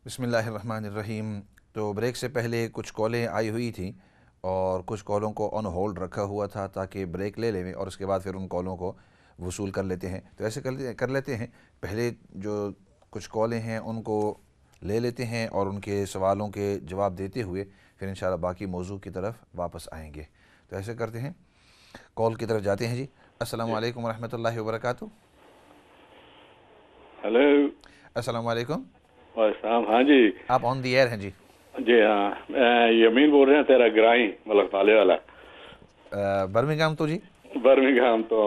بسم اللہ الرحمن الرحیم۔ تو بریک سے پہلے کچھ کالیں آئی ہوئی تھیں اور کچھ کالوں کو آن ہولڈ رکھا ہوا تھا تاکہ بریک لے لیں اور اس کے بعد پھر ان کالوں کو وصول کر لیتے ہیں۔ تو ایسے کر لیتے ہیں، پہلے جو کچھ کالیں ہیں ان کو لے لیتے ہیں اور ان کے سوالوں کے جواب دیتے ہوئے پھر انشاءاللہ باقی موضوع کی طرف واپس آئیں گے۔ تو ایسے کرتے ہیں، کال کی طرف جاتے ہیں جی۔ السلام علیکم ورحمۃ اللہ وبرکاتہ۔ ہلو، السلام علیکم۔ السلام۔ ہاں جی، آپ آن دی ایئر ہیں جی۔ جی ہاں، میں یمین بول رہے ہیں، تیرا گرائی ملک پالے والا برمنگھم تو جی برمنگھم تو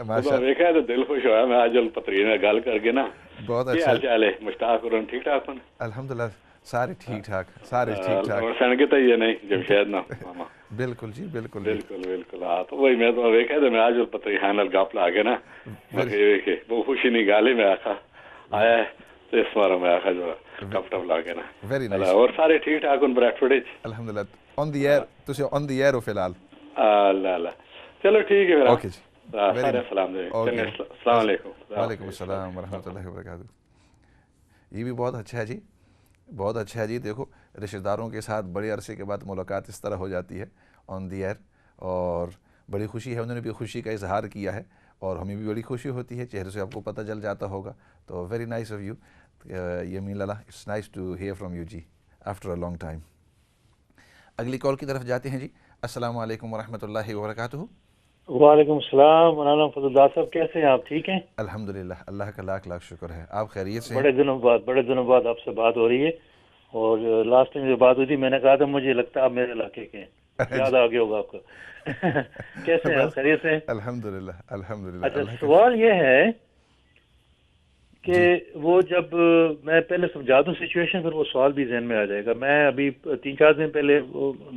ماشاء ویکھا تو دل خوش ہوا۔ میں آج پتری نے گل کر کے نا، بہت کی اچھا، حال چال ہے؟ مشتاق اور ٹھیک ٹھاک ہوں؟ الحمدللہ سارے ٹھیک ٹھاک، سارے ٹھیک ٹھاک۔ اور سن کے تو یہ نہیں جمشید نا ماما؟ بالکل جی، بالکل جی، بالکل بالکل۔ ہاں تو وہی میں تو ویکھا تو میں آج پتری خان گپ لا کے نا، میں ویکھے بہت خوشی نہیں گالی میں آخا آیا ہے تو اس بار میں آخا جو گپ ٹپ لا کے نا ویری نائس۔ اور سارے ٹھیک ٹھاک ہوں بریکفورڈ؟ الحمدللہ آن دی ایئر، تسی آن دی ایئر ہو فی الحال۔ اللہ اللہ، چلو ٹھیک ہے پھر۔ اوکے جی، سارے السلام علیکم۔ السلام علیکم۔ وعلیکم السلام ورحمۃ اللہ وبرکاتہ۔ یہ بھی بہت اچھا ہے جی، بہت اچھا ہے جی۔ دیکھو رشتہ داروں کے ساتھ بڑے عرصے کے بعد ملاقات اس طرح ہو جاتی ہے آن دی ایئر، اور بڑی خوشی ہے، انہوں نے بھی خوشی کا اظہار کیا ہے اور ہمیں بھی بڑی خوشی ہوتی ہے، چہرے سے آپ کو پتہ چل جاتا ہوگا۔ تو very nice of you Yameen Lala, it's nice to hear from you جی آفٹر اے لانگ ٹائم۔ اگلی کال کی طرف جاتے ہیں جی۔ السلام علیکم ورحمۃ اللہ وبرکاتہ۔ وعلیکم السلام مولانا فضل اللہ صاحب، کیسے ہیں آپ؟ ٹھیک ہیں الحمدللہ، اللہ کا لاکھ لاکھ شکر ہے۔ آپ خیریت سے ہیں؟ بڑے دنوں بعد آپ سے بات ہو رہی ہے، اور لاسٹ ٹائم جو بات ہوئی تھی میں نے کہا تھا مجھے لگتا ہے آپ میرے علاقے کے ہیں، یاد آ گیا ہوگا آپ کو۔ کیسے ہیں آپ؟ خیریت سے ہیں؟ الحمدللہ الحمدللہ۔ اچھا، سوال یہ ہے کہ وہ جب میں پہلے سمجھا دوں سچویشن، پھر وہ سوال بھی ذہن میں آ جائے گا۔ میں ابھی 3-4 دن پہلے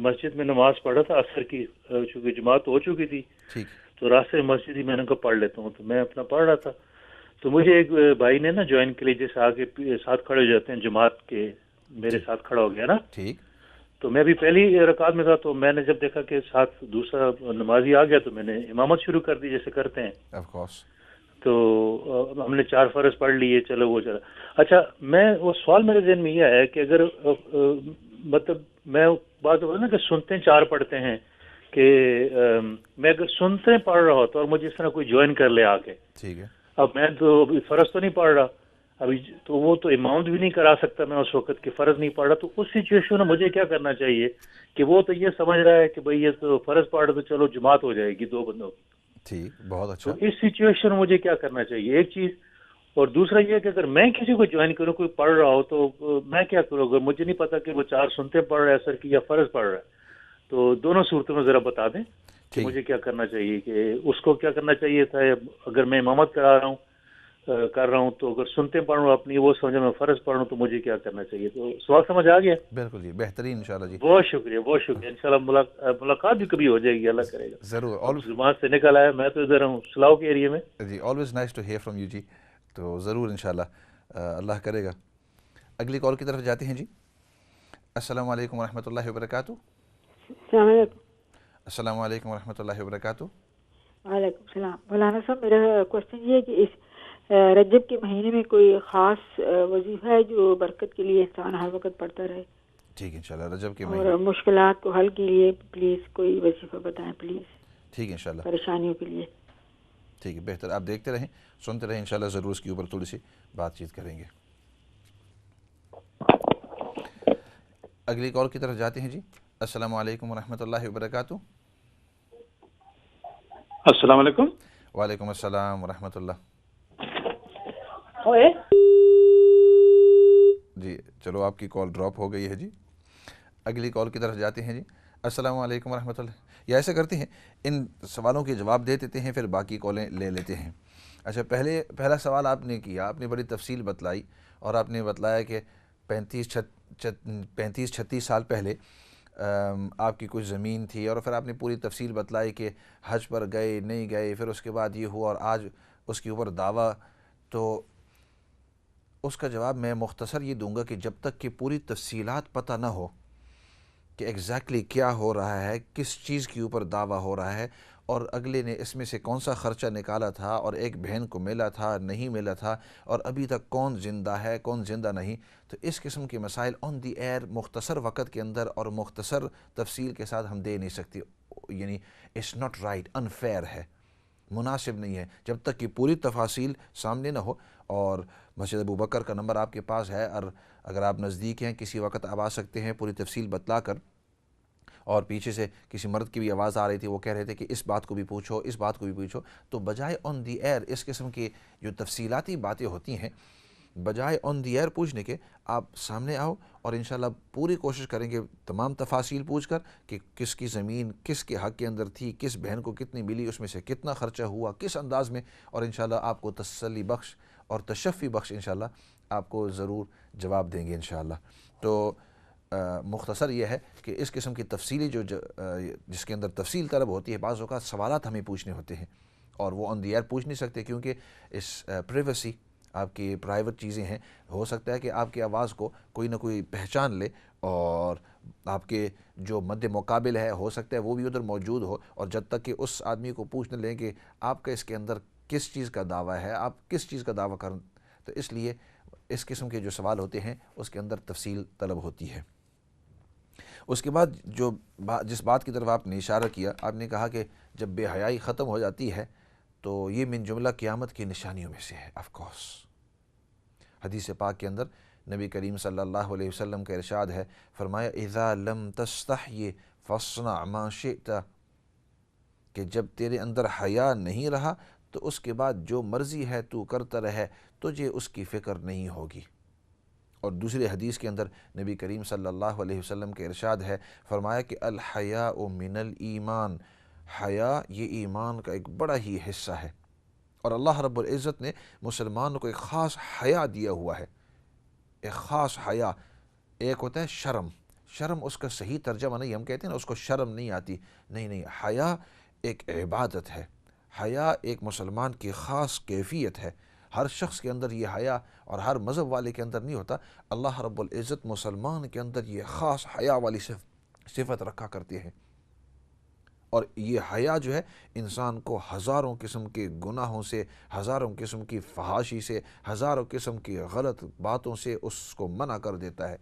مسجد میں نماز پڑھ رہا تھا عصر کی، چونکہ جماعت ہو چکی تھی تو راستے میں مسجد ہی میں نے کہا پڑھ لیتا ہوں، تو میں اپنا پڑھ رہا تھا تو مجھے ایک بھائی نے نا جوائن کے لیے، جیسے آگے ساتھ کھڑے ہو جاتے ہیں جماعت کے، میرے ساتھ کھڑا ہو گیا نا، ٹھیک۔ تو میں بھی پہلی رکعت میں تھا، تو میں نے جب دیکھا کہ ساتھ دوسرا نمازی آ گیا تو میں نے امامت شروع کر دی جیسے کرتے ہیں۔ Of course. تو ہم نے 4 فرض پڑھ لیے، چلو وہ چلا۔ اچھا، میں وہ سوال میرے ذہن میں یہ ہے کہ اگر مطلب میں بات ہو نا کہ سنتے 4 پڑھتے ہیں، کہ میں اگر سنتے پڑھ رہا ہوتا اور مجھے اس طرح کوئی جوائن کر لے آ کے، ٹھیک ہے۔ اب میں تو فرض تو نہیں پڑھ رہا ابھی، تو وہ تو امامت بھی نہیں کرا سکتا میں اس وقت کہ فرض نہیں پڑھ رہا، تو اس سچویشن میں مجھے کیا کرنا چاہیے کہ وہ تو یہ سمجھ رہا ہے کہ بھئی یہ تو فرض پڑھ رہا تو چلو جماعت ہو جائے گی 2 بندوں کی، ٹھیک، بہت اچھا۔ تو اس سچویشن میں مجھے کیا کرنا چاہیے؟ ایک چیز، اور دوسرا یہ کہ اگر میں کسی کو جوائن کروں، کوئی پڑھ رہا ہو تو میں کیا کروں اگر مجھے نہیں پتا کہ وہ 4 سنتے پڑھ رہا ہے عصر کی یا فرض پڑھ رہا ہے؟ تو دونوں صورتوں میں ذرا بتا دیں کہ مجھے کیا کرنا چاہیے، کہ اس کو کیا کرنا چاہیے تھا اگر میں امامت کر رہا ہوں تو اگر سنتے پڑھ رہا ہوں اپنی، وہ سمجھا میں فرض پڑھ رہا ہوں تو مجھے کیا کرنا چاہیے؟ تو سوال سمجھ آ گیا؟ بالکل جی، بہترین انشاءاللہ جی۔ بہت شکریہ، بہت شکریہ۔ انشاءاللہ ملاقات بھی کبھی ہو جائے گی، اللہ کرے گا۔ ضرور، جماعت سے نکل آیا، میں تو ادھر ہوں سلاؤ کے ایریے میں جی۔ Always nice to hear from you جی۔ تو ضرور انشاءاللہ اللہ کرے گا۔ اگلی کال کی طرف جاتے ہیں جی۔ السلام علیکم ورحمۃ اللہ وبرکاتہ۔ السلام علیکم۔ السلام علیکم ورحمۃ اللہ وبرکاتہ۔ وعلیکم السلام۔ مولانا صاحب، میرا کوشچن یہ ہے کہ اس رجب کے مہینے میں کوئی خاص وظیفہ ہے جو برکت کے لیے انسان ہر وقت پڑھتا رہے؟ ٹھیک، انشاءاللہ رجب کے اور مہینے، مشکلات کو حل کے لیے پلیز کوئی وظیفہ بتائیں پلیز، ٹھیک انشاءاللہ، پریشانیوں کے لیے۔ ٹھیک ہے، بہتر۔ آپ دیکھتے رہیں، سنتے رہیں، انشاءاللہ ضرور اس کے اوپر تھوڑی سی بات چیت کریں گے۔ اگلی کال کی طرف جاتے ہیں جی۔ السلام علیکم ورحمۃ اللہ وبرکاتہ۔ السلام علیکم۔ وعلیکم السلام ورحمۃ اللہ۔ جی چلو، آپ کی کال ڈراپ ہو گئی ہے جی۔ اگلی کال کی طرف جاتے ہیں جی۔ السلام علیکم ورحمۃ اللہ۔ یا ایسا کرتے ہیں، ان سوالوں کے جواب دے دیتے ہیں، پھر باقی کالیں لے لیتے ہیں۔ اچھا، پہلا سوال آپ نے کیا، آپ نے بڑی تفصیل بتلائی اور آپ نے بتلایا کہ 35-36 سال پہلے آپ کی کچھ زمین تھی، اور پھر آپ نے پوری تفصیل بتلائی کہ حج پر گئے نہیں گئے، پھر اس کے بعد یہ ہوا اور آج اس کے اوپر دعویٰ۔ تو اس کا جواب میں مختصر یہ دوں گا کہ جب تک کہ پوری تفصیلات پتہ نہ ہو کہ ایگزیکٹلی کیا ہو رہا ہے، کس چیز کے اوپر دعویٰ ہو رہا ہے، اور اگلے نے اس میں سے کون سا خرچہ نکالا تھا، اور ایک بہن کو ملا تھا نہیں ملا تھا، اور ابھی تک کون زندہ ہے کون زندہ نہیں. تو اس قسم کے مسائل آن دی ایئر مختصر وقت کے اندر اور مختصر تفصیل کے ساتھ ہم دے نہیں سکتے. یعنی اٹس ناٹ رائٹ، انفیئر ہے، مناسب نہیں ہے جب تک کہ پوری تفاصیل سامنے نہ ہو. اور مسجد ابو بکر کا نمبر آپ کے پاس ہے، اور اگر آپ نزدیک ہیں کسی وقت آپ آ سکتے ہیں پوری تفصیل بتلا کر. اور پیچھے سے کسی مرد کی بھی آواز آ رہی تھی، وہ کہہ رہے تھے کہ اس بات کو بھی پوچھو اس بات کو بھی پوچھو. تو بجائے آن دی ایئر اس قسم کی جو تفصیلاتی باتیں ہوتی ہیں، بجائے آن دی ایئر پوچھنے کے آپ سامنے آؤ، اور انشاءاللہ پوری کوشش کریں گے تمام تفاصیل پوچھ کر کہ کس کی زمین کس کے حق کے اندر تھی، کس بہن کو کتنی ملی، اس میں سے کتنا خرچہ ہوا، کس انداز میں. اور انشاءاللہ آپ کو تسلی بخش اور تشفی بخش انشاءاللہ آپ کو ضرور جواب دیں گے انشاءاللہ. تو مختصر یہ ہے کہ اس قسم کی تفصیلی جس کے اندر تفصیل طلب ہوتی ہے، بعض اوقات سوالات ہمیں پوچھنے ہوتے ہیں اور وہ آن دی ایئر پوچھ نہیں سکتے، کیونکہ اس پریویسی آپ کی پرائیویٹ چیزیں ہیں. ہو سکتا ہے کہ آپ کی آواز کو کوئی نہ کوئی پہچان لے، اور آپ کے جو مد مقابل ہے ہو سکتا ہے وہ بھی ادھر موجود ہو، اور جب تک کہ اس آدمی کو پوچھ نہ لیں کہ آپ کا اس کے اندر کس چیز کا دعویٰ ہے، آپ کس چیز کا دعویٰ کریں، تو اس لیے اس قسم کے جو سوال ہوتے ہیں اس کے اندر تفصیل طلب ہوتی ہے. اس کے بعد جس بات کی طرف آپ نے اشارہ کیا، آپ نے کہا کہ جب بے حیائی ختم ہو جاتی ہے تو یہ من جملہ قیامت کی نشانیوں میں سے ہے. آف کورس حدیث پاک کے اندر نبی کریم صلی اللہ علیہ وسلم کا ارشاد ہے، فرمایا اذا لم تستحی فاصنع ما شئت، کہ جب تیرے اندر حیا نہیں رہا تو اس کے بعد جو مرضی ہے تو کرتا رہے، تجھے اس کی فکر نہیں ہوگی. اور دوسری حدیث کے اندر نبی کریم صلی اللہ علیہ وسلم کے ارشاد ہے، فرمایا کہ الحیاء من الایمان، حیا یہ ایمان کا ایک بڑا ہی حصہ ہے. اور اللہ رب العزت نے مسلمان کو ایک خاص حیا دیا ہوا ہے، ایک خاص حیا. ایک ہوتا ہے شرم، شرم اس کا صحیح ترجمہ نہیں، ہم کہتے ہیں نا اس کو شرم نہیں آتی، نہیں، حیا ایک عبادت ہے، حیا ایک مسلمان کی خاص کیفیت ہے. ہر شخص کے اندر یہ حیا اور ہر مذہب والے کے اندر نہیں ہوتا. اللہ رب العزت مسلمان کے اندر یہ خاص حیا والی صفت رکھا کرتے ہیں. اور یہ حیا جو ہے انسان کو ہزاروں قسم کے گناہوں سے، ہزاروں قسم کی فحاشی سے، ہزاروں قسم کی غلط باتوں سے اس کو منع کر دیتا ہے.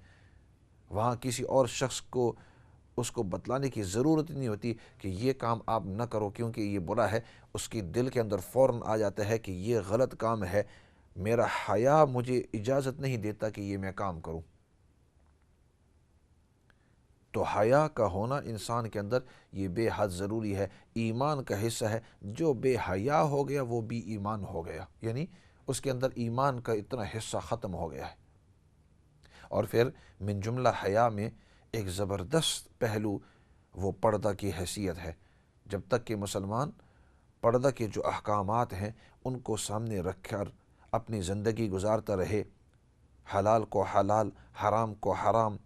وہاں کسی اور شخص کو اس کو بتلانے کی ضرورت نہیں ہوتی کہ یہ کام آپ نہ کرو کیونکہ یہ برا ہے. اس کی دل کے اندر فوراً آ جاتا ہے کہ یہ غلط کام ہے، میرا حیا مجھے اجازت نہیں دیتا کہ یہ میں کام کروں. تو حیا کا ہونا انسان کے اندر یہ بے حد ضروری ہے، ایمان کا حصہ ہے. جو بے حیا ہو گیا وہ بھی ایمان ہو گیا، یعنی اس کے اندر ایمان کا اتنا حصہ ختم ہو گیا ہے. اور پھر من جملہ حیا میں ایک زبردست پہلو وہ پردہ کی حیثیت ہے. جب تک کہ مسلمان پردہ کے جو احکامات ہیں ان کو سامنے رکھ کر اپنی زندگی گزارتا رہے، حلال کو حلال، حرام کو حرام،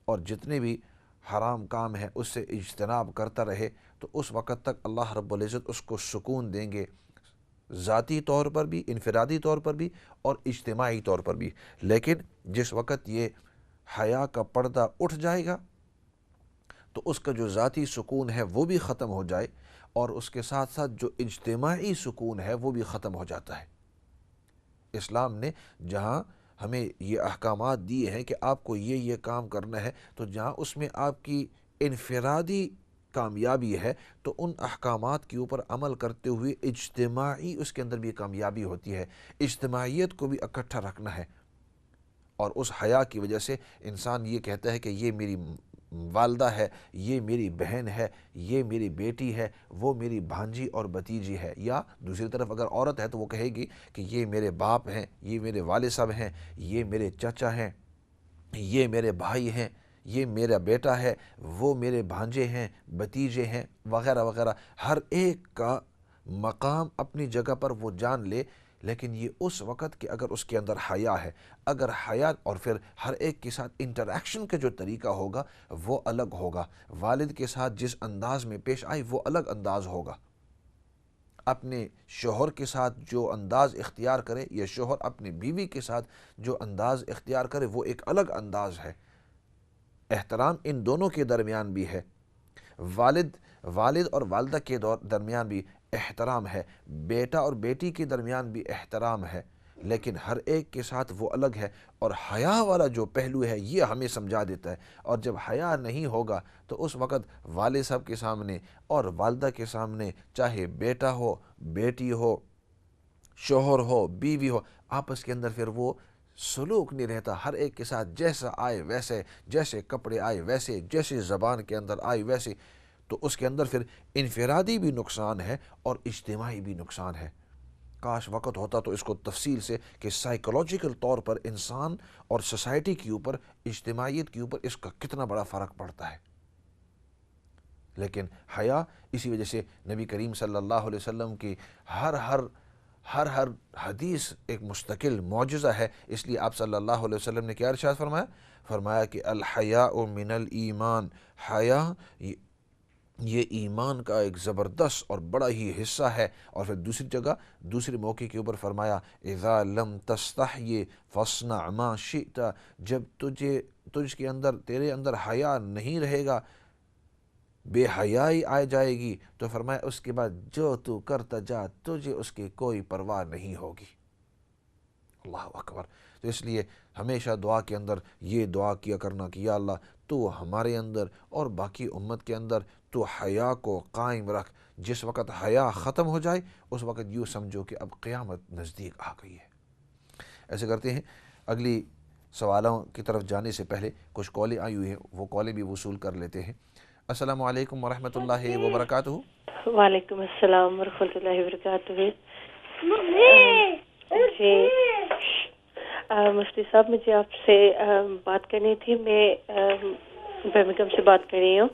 اور جتنے بھی حرام کام ہیں اس سے اجتناب کرتا رہے، تو اس وقت تک اللہ رب العزت اس کو سکون دیں گے، ذاتی طور پر بھی، انفرادی طور پر بھی، اور اجتماعی طور پر بھی. لیکن جس وقت یہ حیا کا پردہ اٹھ جائے گا تو اس کا جو ذاتی سکون ہے وہ بھی ختم ہو جائے، اور اس کے ساتھ ساتھ جو اجتماعی سکون ہے وہ بھی ختم ہو جاتا ہے. اسلام نے جہاں ہمیں یہ احکامات دیے ہیں کہ آپ کو یہ کام کرنا ہے، تو جہاں اس میں آپ کی انفرادی کامیابی ہے تو ان احکامات کے اوپر عمل کرتے ہوئے اجتماعی اس کے اندر بھی کامیابی ہوتی ہے. اجتماعیت کو بھی اکٹھا رکھنا ہے. اور اس حیا کی وجہ سے انسان یہ کہتا ہے کہ یہ میری والدہ ہے، یہ میری بہن ہے، یہ میری بیٹی ہے، وہ میری بھانجی اور بھتیجی ہے. یا دوسری طرف اگر عورت ہے تو وہ کہے گی کہ یہ میرے باپ ہیں، یہ میرے والد صاحب ہیں، یہ میرے چچا ہیں، یہ میرے بھائی ہیں، یہ میرا بیٹا ہے، وہ میرے بھانجے ہیں، بھتیجے ہیں، وغیرہ وغیرہ. ہر ایک کا مقام اپنی جگہ پر وہ جان لے. لیکن یہ اس وقت کہ اگر اس کے اندر حیا ہے، اگر حیا، اور پھر ہر ایک کے ساتھ انٹریکشن کا جو طریقہ ہوگا وہ الگ ہوگا. والد کے ساتھ جس انداز میں پیش آئے وہ الگ انداز ہوگا. اپنے شوہر کے ساتھ جو انداز اختیار کرے یا شوہر اپنی بیوی کے ساتھ جو انداز اختیار کرے وہ ایک الگ انداز ہے. احترام ان دونوں کے درمیان بھی ہے. والد والد اور والدہ کے درمیان بھی احترام ہے، بیٹا اور بیٹی کے درمیان بھی احترام ہے، لیکن ہر ایک کے ساتھ وہ الگ ہے۔ اور حیا والا جو پہلو ہے یہ ہمیں سمجھا دیتا ہے، اور جب حیا نہیں ہوگا تو اس وقت والد صاحب کے سامنے اور والدہ کے سامنے، چاہے بیٹا ہو، بیٹی ہو، شوہر ہو، بیوی ہو، آپس کے اندر پھر وہ سلوک نہیں رہتا۔ ہر ایک کے ساتھ جیسا آئے ویسے، جیسے کپڑے آئے ویسے، جیسے زبان کے اندر آئے ویسے، تو اس کے اندر پھر انفرادی بھی نقصان ہے اور اجتماعی بھی نقصان ہے۔ کاش وقت ہوتا تو اس کو تفصیل سے کہ سائیکولوجیکل طور پر انسان اور سوسائٹی کے اوپر، اجتماعیت کے اوپر اس کا کتنا بڑا فرق پڑتا ہے۔ لیکن حیا اسی وجہ سے نبی کریم صلی اللہ علیہ وسلم کی ہر حدیث ایک مستقل معجزہ ہے۔ اس لیے آپ صلی اللہ علیہ وسلم نے کیا ارشاد فرمایا کہ الحیاء من الایمان، حیا یہ ایمان کا ایک زبردست اور بڑا ہی حصہ ہے۔ اور پھر دوسری جگہ، دوسرے موقع کے اوپر فرمایا اذا لم تستحی فاصنع ما شئت، جب تجھ کے اندر، تیرے اندر حیا نہیں رہے گا، بے حیائی آ جائے گی، تو فرمایا اس کے بعد جو تو کرتا جا، تجھے اس کی کوئی پرواہ نہیں ہوگی۔ اللہ اکبر۔ تو اس لیے ہمیشہ دعا کے اندر یہ دعا کیا کرنا کہ یا اللہ تو ہمارے اندر اور باقی امت کے اندر تو حیا کو قائم رکھ۔ جس وقت حیا ختم ہو جائے اس وقت یوں سمجھو کہ اب قیامت نزدیک آ گئی ہے۔ ایسے کرتے ہیں، اگلی سوالوں کی طرف جانے سے پہلے کچھ کالیں آئی ہوئی ہیں، وہ کالیں بھی وصول کر لیتے ہیں۔ السلام علیکم ورحمۃ اللہ وبرکاتہ۔ وعلیکم السلام ورحمۃ اللہ وبرکاتہ۔ جی مفتی صاحب، مجھے آپ سے بات کرنی تھی۔ میں برمنگھم سے بات کر رہی ہوں۔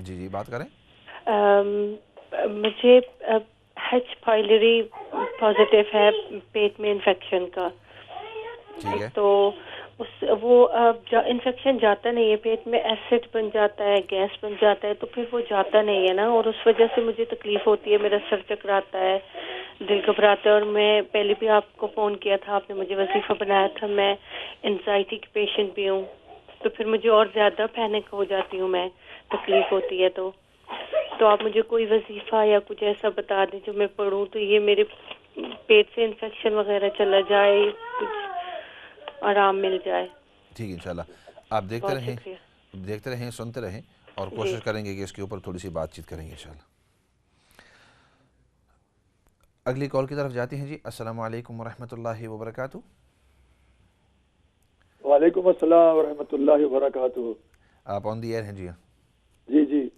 جی بات کریں۔ مجھے ایچ پائلری پازیٹیو ہے پیٹ میں انفیکشن کا۔ ٹھیک ہے۔ تو وہ انفیکشن جاتا نہیں ہے، پیٹ میں ایسڈ بن جاتا ہے، گیس بن جاتا ہے، تو پھر وہ جاتا نہیں ہے نا، اور اس وجہ سے مجھے تکلیف ہوتی ہے، میرا سر چکراتا ہے، دل گھبراتا ہے۔ اور میں پہلے بھی آپ کو فون کیا تھا، آپ نے مجھے وظیفہ بنایا تھا، میں انزائٹی کی پیشنٹ بھی ہوں، تو پھر مجھے اور زیادہ پینک ہو جاتی ہوں میں، تکلیف ہوتی ہے تو آپ مجھے کوئی وظیفہ یا کچھ ایسا بتا دیں جو میں پڑھوں تو یہ میرے پیٹ سے انفیکشن وغیرہ چلا جائے، کچھ آرام مل جائے۔ ٹھیک ہے، انشاءاللہ آپ دیکھتے رہیں، سنتے رہیں، اور کوشش کریں گے کہ اس کے اوپر تھوڑی سی بات چیت کریں گے انشاءاللہ۔ اگلی کال کی طرف جاتے ہیں۔ جی السلام علیکم ورحمۃ اللہ وبرکاتہ۔ وعلیکم السلام ورحمۃ اللہ وبرکاتہ۔ آپ آن دی ایئر ہیں جی۔ جی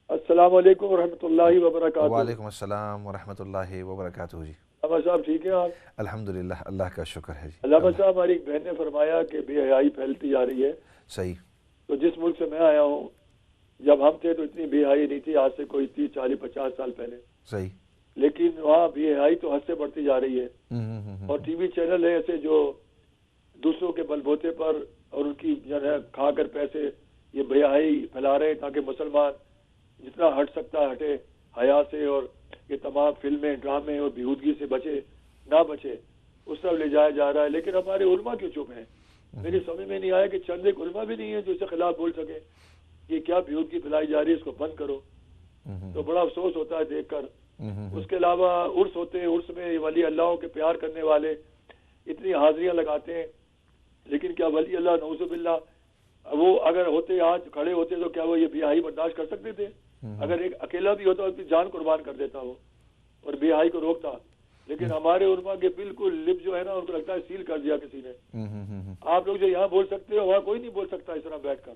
السلام علیکم ورحمۃ اللہ وبرکاتہ۔ وعلیکم السلام ورحمۃ اللہ وبرکاتہ۔ جی علامہ صاحب ٹھیک ہیں آپ؟ الحمدللہ، اللہ کا شکر ہے جی۔ علامہ صاحب، ہماری ایک بہن نے فرمایا کہ بے حیائی پھیلتی جا رہی ہے۔ صحیح۔ تو جس ملک سے میں آیا ہوں، جب ہم تھے تو اتنی بے حیائی نہیں تھی، آج سے کوئی 30 40 50 سال پہلے۔ صحیح۔ لیکن وہاں بے حیائی تو حد سے بڑھتی جا رہی ہے، اور ٹی وی چینل ہے ایسے جو دوسروں کے بل بوتے پر اور ان کی جو ہے کھا کر پیسے یہ بے حیائی پھیلا رہے ہیں، تاکہ مسلمان جتنا ہٹ سکتا ہے ہٹے حیا سے، اور یہ تمام فلمیں، ڈرامے اور بیہودگی سے نہ بچے، اس طرف لے جایا جا رہا ہے۔ لیکن ہمارے علماء کیوں چپ ہیں؟ میری سمجھ میں نہیں آیا کہ چند ایک علماء بھی نہیں ہے جو اس کے خلاف بول سکے یہ کیا بیہودگی پھیلائی جا رہی ہے، اس کو بند کرو۔ تو بڑا افسوس ہوتا ہے دیکھ کر۔ اس کے علاوہ عرس ہوتے ہیں، عرس میں ولی اللہ کے پیار کرنے والے اتنی حاضریاں لگاتے ہیں، لیکن کیا ولی اللہ نعوذ باللہ وہ اگر ہوتے آج کھڑے ہوتے تو کیا وہ یہ بیاہی برداشت کر سکتے تھے؟ اگر ایک اکیلا بھی ہوتا تو جان قربان کر دیتا وہ اور بیاہی کو روکتا۔ لیکن ہمارے علماء کے بالکل لب جو ہے نا، ان کو لگتا ہے سیل کر دیا کسی نے۔ آپ لوگ جو یہاں بول سکتے ہو وہاں کوئی نہیں بول سکتا اس طرح بیٹھ کر۔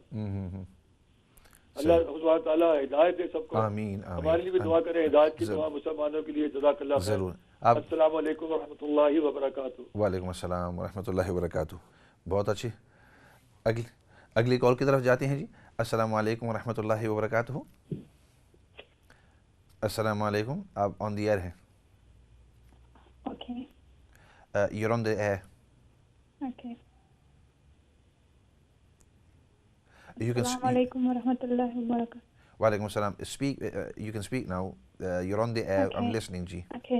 اللہ سبحانہ تعالیٰ ہدایت دے سب کو۔ آمین۔ ہمارے لیے بھی دعا کریں ہدایت کی، دعا مسلمانوں کے لیے۔ جزاک اللہ خیر۔ ضرور۔ السلام علیکم ورحمۃ اللہ وبرکاتہ۔ وعلیکم السلام ورحمۃ اللہ وبرکاتہ۔ بہت اچھی۔ اگلی کال کی طرف جاتے ہیں۔ جی السلام علیکم ورحمۃ اللہ وبرکاتہ۔ السلام علیکم، آپ آن دی ایئر ہیں۔ You're on the air. Okay. السلام علیکم ورحمۃ اللہ وبرکاتہ۔ وعلیکم السلام۔ Speak. You can speak now. You're on the air. I'm listening. G. Okay.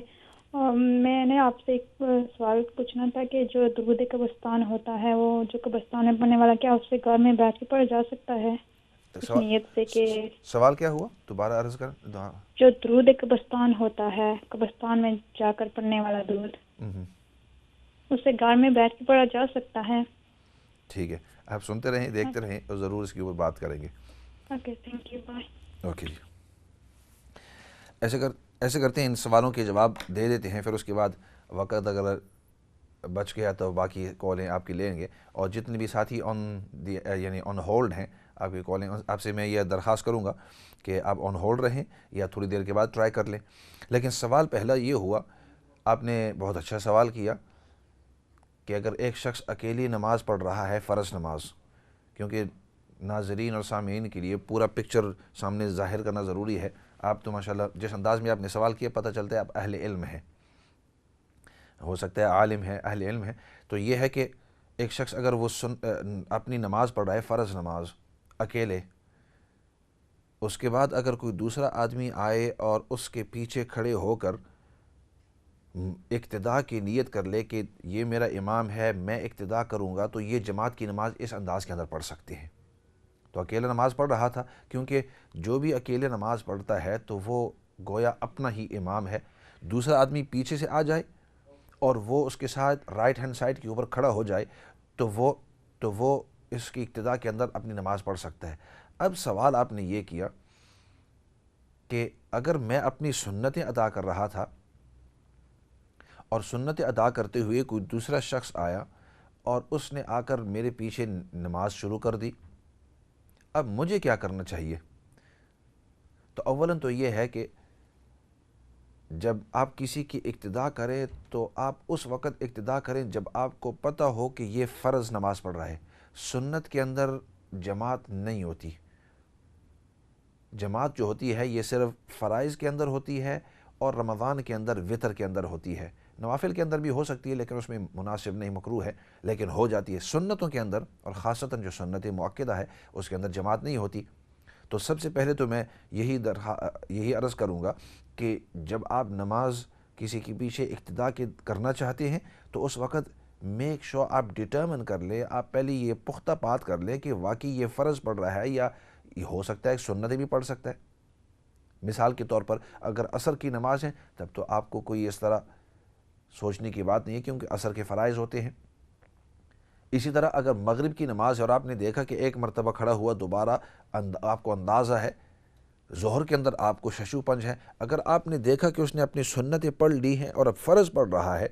میں نے آپ سے ایک سوال پوچھنا تھا کہ جو درود قبرستان ہوتا ہے، وہ جو قبرستان میں پڑھنے والا، کیا اس سے گھر میں بیٹھ کے پڑھا جا سکتا ہے؟ اس نیت سے کہ سوال کیا ہوا دوبارہ عرض کر. جو درود قبرستان ہوتا ہے، قبرستان میں جا کر پڑھنے والا درود، اسے گھر میں بیٹھ کے پڑھا جا سکتا ہے؟ ٹھیک ہے، آپ سنتے رہیں، دیکھتے رہیں اور ضرور اس کے اوپر بات کریں گے. Okay, thank you, bye. Okay جی، ایسے کرتے ہیں، ان سوالوں کے جواب دے دیتے ہیں، پھر اس کے بعد وقت اگر بچ گیا تو باقی کالیں آپ کی لیں گے. اور جتنے بھی ساتھی یعنی آن ہولڈ ہیں آپ کی کالیں، آپ سے میں یہ درخواست کروں گا کہ آپ آن ہولڈ رہیں یا تھوڑی دیر کے بعد ٹرائی کر لیں. لیکن سوال پہلا یہ ہوا، آپ نے بہت اچھا سوال کیا کہ اگر ایک شخص اکیلی نماز پڑھ رہا ہے، فرض نماز، کیونکہ ناظرین اور سامعین کے لیے پورا پکچر سامنے ظاہر کرنا ضروری ہے. آپ تو ماشاءاللہ جس انداز میں آپ نے سوال کیا، پتہ چلتا ہے آپ اہل علم ہیں، ہو سکتا ہے عالم ہے، اہل علم ہے. تو یہ ہے کہ ایک شخص اگر وہ اپنی نماز پڑھ رہا ہے، فرض نماز، اکیلے، اس کے بعد اگر کوئی دوسرا آدمی آئے اور اس کے پیچھے کھڑے ہو کر اقتداء کی نیت کر لے کہ یہ میرا امام ہے، میں اقتداء کروں گا، تو یہ جماعت کی نماز اس انداز کے اندر پڑھ سکتے ہیں. تو اکیلے نماز پڑھ رہا تھا، کیونکہ جو بھی اکیلے نماز پڑھتا ہے تو وہ گویا اپنا ہی امام ہے. دوسرا آدمی پیچھے سے آ جائے اور وہ اس کے ساتھ رائٹ ہینڈ سائڈ کے اوپر کھڑا ہو جائے تو وہ اس کی اقتداء کے اندر اپنی نماز پڑھ سکتا ہے. اب سوال آپ نے یہ کیا کہ اگر میں اپنی سنتیں ادا کر رہا تھا اور سنتیں ادا کرتے ہوئے کوئی دوسرا شخص آیا اور اس نے آ کر میرے پیچھے نماز شروع کر دی، اب مجھے کیا کرنا چاہیے؟ تو اولاً تو یہ ہے کہ جب آپ کسی کی اقتداء کریں تو آپ اس وقت اقتداء کریں جب آپ کو پتہ ہو کہ یہ فرض نماز پڑھ رہا ہے. سنت کے اندر جماعت نہیں ہوتی. جماعت جو ہوتی ہے یہ صرف فرائض کے اندر ہوتی ہے اور رمضان کے اندر وطر کے اندر ہوتی ہے. نوافل کے اندر بھی ہو سکتی ہے لیکن اس میں مناسب نہیں، مکروہ ہے، لیکن ہو جاتی ہے. سنتوں کے اندر اور خاصتاً جو سنت مؤکدہ ہے اس کے اندر جماعت نہیں ہوتی. تو سب سے پہلے تو میں یہی عرض کروں گا کہ جب آپ نماز کسی کے پیچھے اقتداء کرنا چاہتے ہیں تو اس وقت میک شور آپ ڈٹرمن کر لیں، آپ پہلے یہ پختہ بات کر لیں کہ واقعی یہ فرض پڑھ رہا ہے یا یہ ہو سکتا ہے سنتیں بھی پڑھ سکتا ہے. مثال کے طور پر اگر عصر کی نماز ہے تب تو آپ کو کوئی اس طرح سوچنے کی بات نہیں ہے کیونکہ عصر کے فرائض ہوتے ہیں. اسی طرح اگر مغرب کی نماز ہے اور آپ نے دیکھا کہ ایک مرتبہ کھڑا ہوا، دوبارہ آپ کو اندازہ ہے ظہر کے اندر آپ کو ششو پنج ہے، اگر آپ نے دیکھا کہ اس نے اپنی سنتیں پڑھ لی ہیں اور اب فرض پڑھ رہا ہے،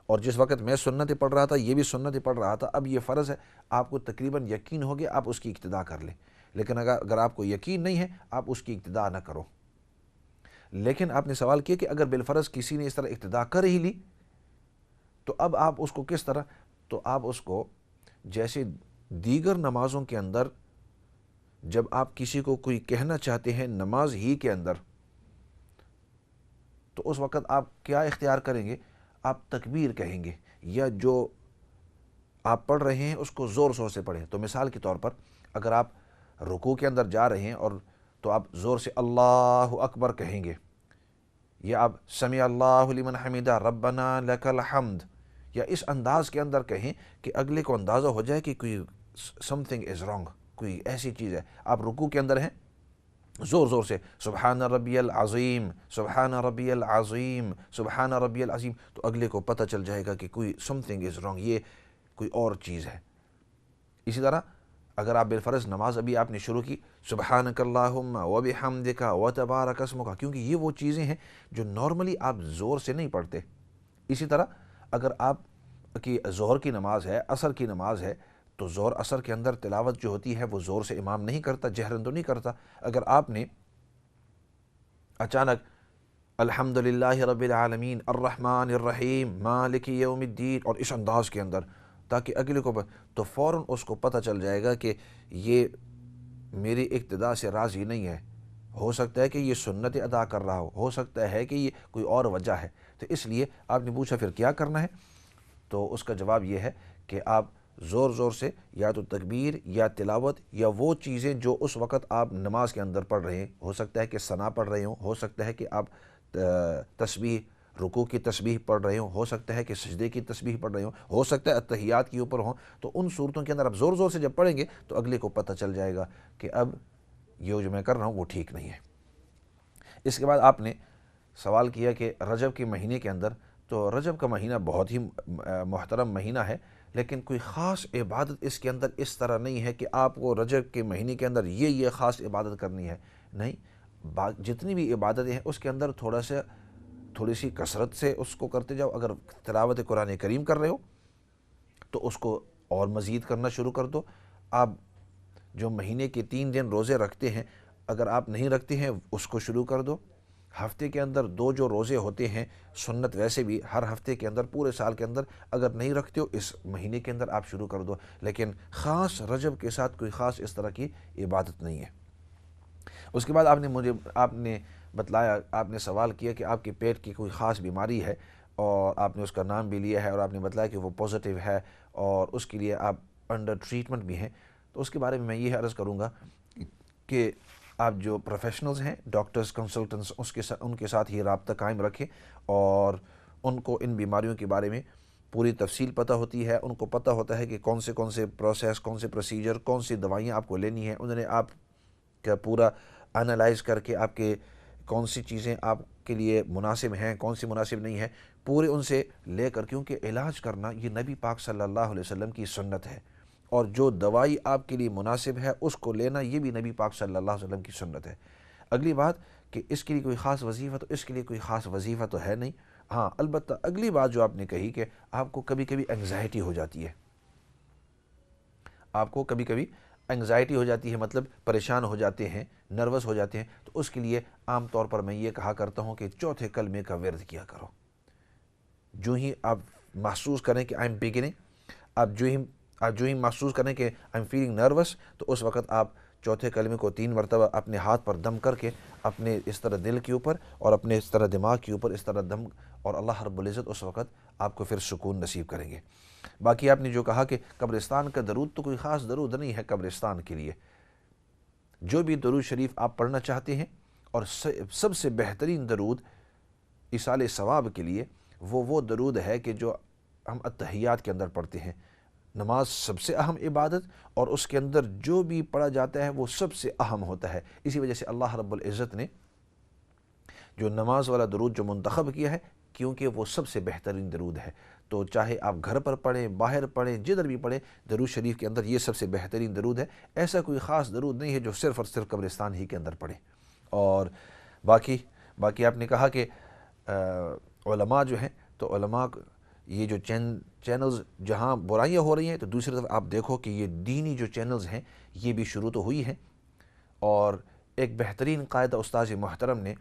اور جس وقت میں سنتیں پڑھ رہا تھا یہ بھی سنتیں پڑھ رہا تھا، اب یہ فرض ہے، آپ کو تقریباً یقین ہو گیا، آپ اس کی اقتداء کر لیں. لیکن اگر آپ کو یقین نہیں ہے آپ اس کی اقتداء نہ کرو. لیکن آپ نے سوال کیا کہ اگر بالفرض کسی نے اس طرح اقتداء کر ہی لی تو اب آپ اس کو کس طرح؟ تو آپ اس کو جیسے دیگر نمازوں کے اندر جب آپ کسی کو کوئی کہنا چاہتے ہیں نماز ہی کے اندر تو اس وقت آپ کیا اختیار کریں گے؟ آپ تکبیر کہیں گے یا جو آپ پڑھ رہے ہیں اس کو زور سے پڑھیں. تو مثال کے طور پر اگر آپ رکوع کے اندر جا رہے ہیں اور تو آپ زور سے اللہ اکبر کہیں گے، یا آپ سمع اللہ لمن حمدہ ربنا لک الحمد، یا اس انداز کے اندر کہیں کہ اگلے کو اندازہ ہو جائے کہ کوئی سم تھنگ از رانگ، کوئی ایسی چیز ہے. آپ رکوع کے اندر ہیں، زور سے سبحان ربی العظیم سبحان ربی العظیم سبحان ربی العظیم، تو اگلے کو پتہ چل جائے گا کہ کوئی سم تھنگ از رانگ، یہ کوئی اور چیز ہے. اسی طرح اگر آپ بالفرض نماز ابھی آپ نے شروع کی سبحانک اللہم وبحمدک وتبارک اسمک، کیونکہ یہ وہ چیزیں ہیں جو نارملی آپ زور سے نہیں پڑھتے. اسی طرح اگر آپ کی ظہر کی نماز ہے، عصر کی نماز ہے، تو ظہر عصر کے اندر تلاوت جو ہوتی ہے وہ زور سے امام نہیں کرتا، جہرن تو نہیں کرتا. اگر آپ نے اچانک الحمدللہ رب العالمین الرحمن الرحیم مالک یوم الدین اور اس انداز کے اندر، تاکہ اگلے کو تو فوراً اس کو پتہ چل جائے گا کہ یہ میری اقتداء سے راضی نہیں ہے، ہو سکتا ہے کہ یہ سنت ادا کر رہا ہو سکتا ہے کہ یہ کوئی اور وجہ ہے. تو اس لیے آپ نے پوچھا پھر کیا کرنا ہے، تو اس کا جواب یہ ہے کہ آپ زور سے یا تو تکبیر یا تلاوت یا وہ چیزیں جو اس وقت آپ نماز کے اندر پڑھ رہے ہیں، ہو سکتا ہے کہ ثنا پڑھ رہے ہوں، ہو سکتا ہے کہ آپ تسبیح رکوع کی تسبیح پڑھ رہے ہوں، ہو سکتا ہے کہ سجدے کی تسبیح پڑھ رہے ہوں، ہو سکتا ہے اتحیات کے اوپر ہوں، تو ان صورتوں کے اندر اب زور زور سے جب پڑھیں گے تو اگلے کو پتہ چل جائے گا کہ اب یہ جو میں کر رہا ہوں وہ ٹھیک نہیں ہے۔ اس کے بعد آپ نے سوال کیا کہ رجب کے مہینے کے اندر، تو رجب کا مہینہ بہت ہی محترم مہینہ ہے، لیکن کوئی خاص عبادت اس کے اندر اس طرح نہیں ہے کہ آپ کو رجب کے مہینے کے اندر یہ خاص عبادت کرنی ہے، نہیں، جتنی بھی عبادتیں ہیں اس کے اندر تھوڑی سی کثرت سے اس کو کرتے جاؤ۔ اگر تلاوت قرآن کریم کر رہے ہو تو اس کو اور مزید کرنا شروع کر دو۔ آپ جو مہینے کے 3 دن روزے رکھتے ہیں، اگر آپ نہیں رکھتے ہیں اس کو شروع کر دو۔ ہفتے کے اندر 2 جو روزے ہوتے ہیں سنت، ویسے بھی ہر ہفتے کے اندر پورے سال کے اندر اگر نہیں رکھتے ہو اس مہینے کے اندر آپ شروع کر دو، لیکن خاص رجب کے ساتھ کوئی خاص اس طرح کی عبادت نہیں ہے۔ اس کے بعد آپ نے بتلایا، آپ نے سوال کیا کہ آپ کے پیٹ کی کوئی خاص بیماری ہے اور آپ نے اس کا نام بھی لیا ہے اور آپ نے بتلایا کہ وہ پازیٹیو ہے اور اس کے لیے آپ انڈر ٹریٹمنٹ بھی ہیں، تو اس کے بارے میں یہ عرض کروں گا کہ آپ جو پروفیشنلز ہیں، ڈاکٹرز، کنسلٹنٹس، ان کے ساتھ ہی رابطہ قائم رکھیں اور ان کو ان بیماریوں کے بارے میں پوری تفصیل پتہ ہوتی ہے، ان کو پتہ ہوتا ہے کہ کون سے پروسیس، کون سے پروسیجر، کون سی دوائیاں آپ کو لینی ہیں، انہوں نے آپ کا پورا انالائز کر کے آپ کے کون سی چیزیں آپ کے لیے مناسب ہیں، کون سی مناسب نہیں ہیں، پورے ان سے لے کر، کیونکہ علاج کرنا یہ نبی پاک صلی اللہ علیہ وسلم کی سنت ہے، اور جو دوائی آپ کے لیے مناسب ہے اس کو لینا یہ بھی نبی پاک صلی اللہ علیہ وسلم کی سنت ہے۔ اگلی بات کہ اس کے لیے کوئی خاص وظیفہ، تو اس کے لیے کوئی خاص وظیفہ تو ہے نہیں، ہاں البتہ اگلی بات جو آپ نے کہی کہ آپ کو کبھی کبھی انگزائٹی ہو جاتی ہے، آپ کو کبھی کبھی انگزائٹی ہو جاتی ہے، مطلب پریشان ہو جاتے ہیں، نروس ہو جاتے ہیں، تو اس کے لیے عام طور پر میں یہ کہا کرتا ہوں کہ 4 کلمے کا ورد کیا کرو۔ جو ہی آپ محسوس کریں کہ آئی ایم بگننگ، آپ جو ہی محسوس کریں کہ آئی ایم فیلنگ نروس، تو اس وقت آپ 4 کلمے کو 3 مرتبہ اپنے ہاتھ پر دم کر کے اپنے اس طرح دل کے اوپر اور اپنے اس طرح دماغ کے اوپر اس طرح دم، اور اللہ رب العزت اس وقت آپ کو پھر سکون نصیب کریں گے۔ باقی آپ نے جو کہا کہ قبرستان کا درود، تو کوئی خاص درود نہیں ہے قبرستان کے لیے، جو بھی درود شریف آپ پڑھنا چاہتے ہیں، اور سب سے بہترین درود ایصال ثواب کے لیے وہ درود ہے کہ جو ہم اتحیات کے اندر پڑھتے ہیں۔ نماز سب سے اہم عبادت، اور اس کے اندر جو بھی پڑھا جاتا ہے وہ سب سے اہم ہوتا ہے، اسی وجہ سے اللہ رب العزت نے جو نماز والا درود جو منتخب کیا ہے، کیونکہ وہ سب سے بہترین درود ہے، تو چاہے آپ گھر پر پڑھیں، باہر پڑھیں، جدھر بھی پڑھیں، درود شریف کے اندر یہ سب سے بہترین درود ہے۔ ایسا کوئی خاص درود نہیں ہے جو صرف اور صرف قبرستان ہی کے اندر پڑھیں۔ اور باقی آپ نے کہا کہ علماء جو ہیں، تو علماء یہ جو چینلز جہاں برائیاں ہو رہی ہیں، تو دوسری طرف آپ دیکھو کہ یہ دینی جو چینلز ہیں یہ بھی شروع تو ہوئی ہیں، اور ایک بہترین قاعدہ استاذ محترم نے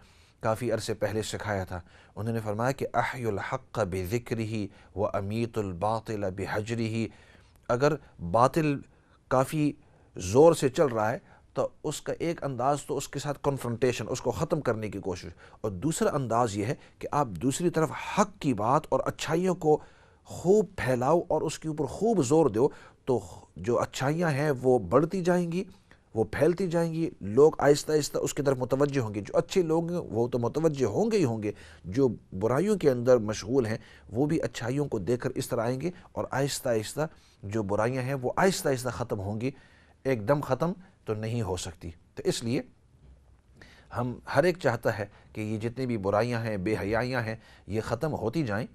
کافی عرصے پہلے سکھایا تھا، انہوں نے فرمایا کہ احی الحق بذکرہ و امیت الباطل بحجرہ، اگر باطل کافی زور سے چل رہا ہے تو اس کا ایک انداز تو اس کے ساتھ کنفرنٹیشن، اس کو ختم کرنے کی کوشش، اور دوسرا انداز یہ ہے کہ آپ دوسری طرف حق کی بات اور اچھائیوں کو خوب پھیلاؤ اور اس کے اوپر خوب زور دو، تو جو اچھائیاں ہیں وہ بڑھتی جائیں گی، وہ پھیلتی جائیں گی، لوگ آہستہ آہستہ اس کی طرف متوجہ ہوں گے، جو اچھے لوگ ہیں وہ تو متوجہ ہوں گے ہی ہوں گے، جو برائیوں کے اندر مشغول ہیں وہ بھی اچھائیوں کو دیکھ کر اس طرح آئیں گے، اور آہستہ آہستہ جو برائیاں ہیں وہ آہستہ آہستہ ختم ہوں گی، ایک دم ختم تو نہیں ہو سکتی۔ تو اس لیے ہم ہر ایک چاہتا ہے کہ یہ جتنی بھی برائیاں ہیں، بے حیائیاں ہیں، یہ ختم ہوتی جائیں،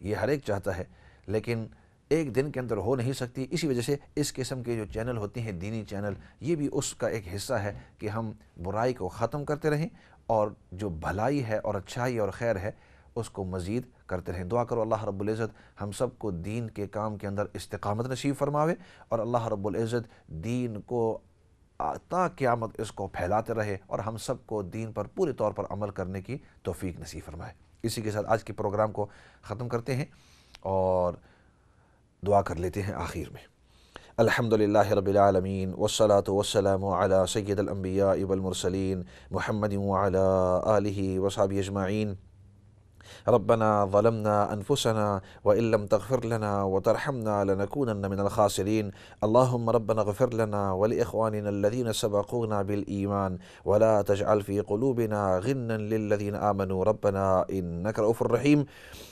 یہ ہر ایک چاہتا ہے، لیکن ایک دن کے اندر ہو نہیں سکتی۔ اسی وجہ سے اس قسم کے جو چینل ہوتے ہیں، دینی چینل، یہ بھی اس کا ایک حصہ ہے کہ ہم برائی کو ختم کرتے رہیں، اور جو بھلائی ہے اور اچھائی اور خیر ہے اس کو مزید کرتے رہیں۔ دعا کرو اللہ رب العزت ہم سب کو دین کے کام کے اندر استقامت نصیب فرماوے، اور اللہ رب العزت دین کو تا قیامت اس کو پھیلاتے رہے، اور ہم سب کو دین پر پورے طور پر عمل کرنے کی توفیق نصیب فرمائے۔ اسی کے ساتھ آج کے پروگرام کو ختم کرتے ہیں اور دعا کر لیتے ہیں آخر میں۔ الحمدللہ رب العالمین والصلاة والسلام علی سید الانبیاء والمرسلین محمد وعلی آلہ وصحبہ اجمعین۔ ربنا ظلمنا انفسنا وان لم تغفر لنا وترحمنا لنكونن من الخاسرين اللهم ربنا اغفر لنا ولاخواننا الذين سبقونا بالايمان ولا تجعل في قلوبنا غلا للذين آمنوا ربنا انك رؤوف رحیم۔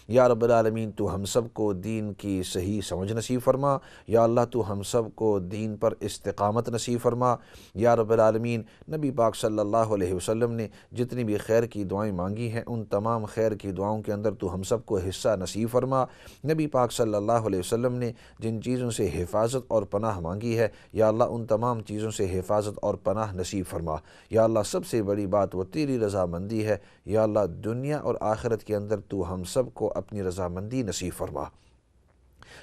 یا رب العالمین تو ہم سب کو دین کی صحیح سمجھ نصیب فرما، یا اللہ تو ہم سب کو دین پر استقامت نصیب فرما۔ یا رب العالمین نبی پاک صلی اللہ علیہ وسلم نے جتنی بھی خیر کی دعائیں مانگی ہیں ان تمام خیر کی دعاؤں کے اندر تو ہم سب کو حصہ نصیب فرما۔ نبی پاک صلی اللہ علیہ وسلم نے جن چیزوں سے حفاظت اور پناہ مانگی ہے یا اللہ ان تمام چیزوں سے حفاظت اور پناہ نصیب فرما۔ یا اللہ سب سے بڑی بات وہ تیری رضامندی ہے، یا اللہ دنیا اور آخرت کے اندر تو ہم سب کو اپنی رضامندی نصیب فرما۔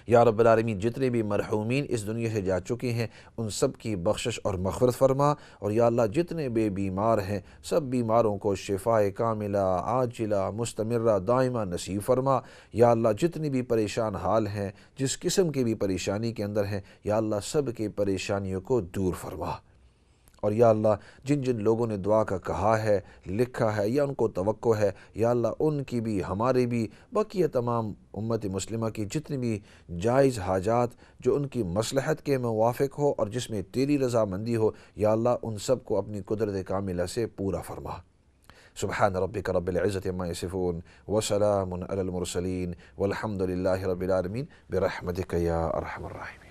یا رب العالمین جتنے بھی مرحومین اس دنیا سے جا چکے ہیں ان سب کی بخشش اور مغفرت فرما، اور یا اللہ جتنے بھی بیمار ہیں سب بیماروں کو شفاء کاملہ عاجلہ مستمرہ دائمہ نصیب فرما۔ یا اللہ جتنی بھی پریشان حال ہیں جس قسم کی بھی پریشانی کے اندر ہیں یا اللہ سب کی پریشانیوں کو دور فرما۔ اور یا اللہ جن جن لوگوں نے دعا کا کہا ہے لکھا ہے یا ان کو توقع ہے یا اللہ ان کی بھی ہماری بھی بقیہ تمام امت مسلمہ کی جتنی بھی جائز حاجات جو ان کی مصلحت کے موافق ہو اور جس میں تیری رضامندی ہو یا اللہ ان سب کو اپنی قدرت کاملہ سے پورا فرما۔ سبحان ربک رب العزت عما یصفون وسلام علی المرسلین والحمد للہ رب العالمین برحمتک یا ارحم الراحمین۔